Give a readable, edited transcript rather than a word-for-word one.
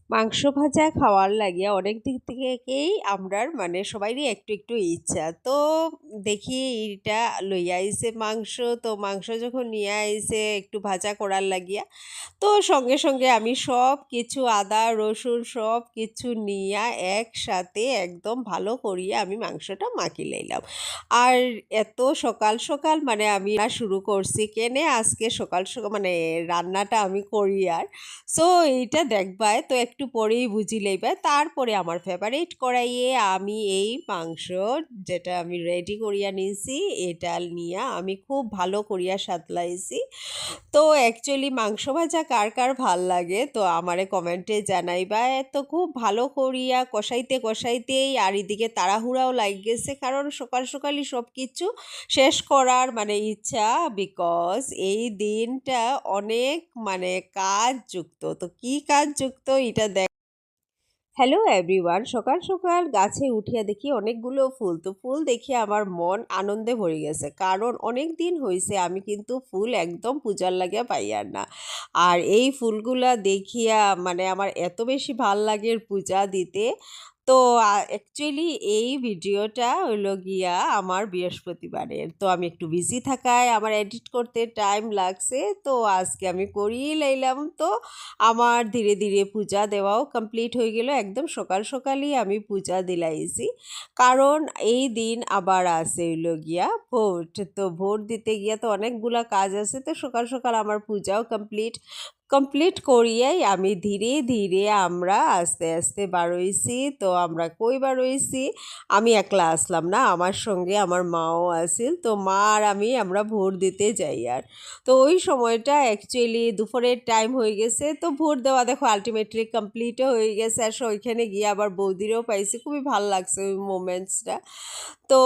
মাংস ভাজা খাওয়ার লাগিয়া অনেক দিক থেকেই আমরার মানে সবাইরই একটু একটু ইচ্ছা তো দেখি এইটা লইয়া আইছে মাংস। তো মাংস যখন নিয়ে আইছে একটু ভাজা করার লাগিয়া, তো সঙ্গে সঙ্গে আমি সব কিছু আদা রসুন সব কিছু নিয়া একসাথে একদম ভালো করিয়া আমি মাংসটা মাখি লইলাম। আর এত সকাল সকাল মানে আমি শুরু করছি কেনে আজকে সকাল সকাল মানে রান্নাটা আমি করি। আর সো এইটা দেখবাই তো একটু পরেই বুঝি লইবাই। তারপরে আমার ফেভারিট কড়াইয়ে আমি এই মাংস যেটা আমি রেডি করিয়া নিয়েছি এটা নিয়ে আমি খুব ভালো করিয়া সাতলাইছি। তো অ্যাকচুয়ালি মাংস ভাজা কার কার ভাল লাগে তো আমারে কমেন্টে জানাইবা। তো খুব ভালো করিয়া কষাইতে কষাইতেই আর এদিকে তাড়াহুড়াও লাগ গেছে, কারণ সকাল সকালই সব কিছু শেষ করার মানে ইচ্ছা, বিকজ এই দিনটা অনেক মানে কাজ যুক্ত। তো কি কাজ যুক্ত এটা দেখ। হ্যালো এভরিওয়ান, সকাল সকাল গাছে উঠিয়া দেখি অনেকগুলো ফুল। তো ফুল দেখে আমার মন আনন্দে ভরে গেছে, কারণ অনেক দিন হয়েছে আমি কিন্তু ফুল একদম পূজার লাগিয়া পাইয়ার না। আর এই ফুলগুলা দেখিয়া মানে আমার এত বেশি ভাল লাগে পূজা দিতে। তো অ্যাকচুয়ালি এই ভিডিওটা হইল গিয়া আমার বৃহস্পতিবারের, তো আমি একটু বিজি থাকায় আমার এডিট করতে টাইম লাগছে। তো আজকে আমি করিয়ে লাইলাম। তো আমার ধীরে ধীরে পূজা দেওয়াও কমপ্লিট হয়ে গেল। একদম সকাল সকালই আমি পূজা দিলাইছি, কারণ এই দিন আবার আছে হইল গিয়া ভোট। তো ভোট দিতে গিয়া তো অনেকগুলা কাজ আছে, তো সকাল সকাল আমার পূজাও কমপ্লিট কমপ্লিট করিয়াই আমি ধীরে ধীরে আমরা আস্তে আস্তে বারোইছি। তো আমরা কই বারোইছি, আমি একলা আসলাম না, আমার সঙ্গে আমার মাও আসিল। তো মা আর আমি আমরা ভোট দিতে যাই। আর তো ওই সময়টা অ্যাকচুয়ালি দুপুরের টাইম হয়ে গেছে। তো ভোট দেওয়া দেখো আলটিমেটলি কমপ্লিটও হয়ে গেছে। আর ওইখানে গিয়ে আবার বৌদিরও পাইছি, খুবই ভালো লাগছে ওই মোমেন্টসটা। তো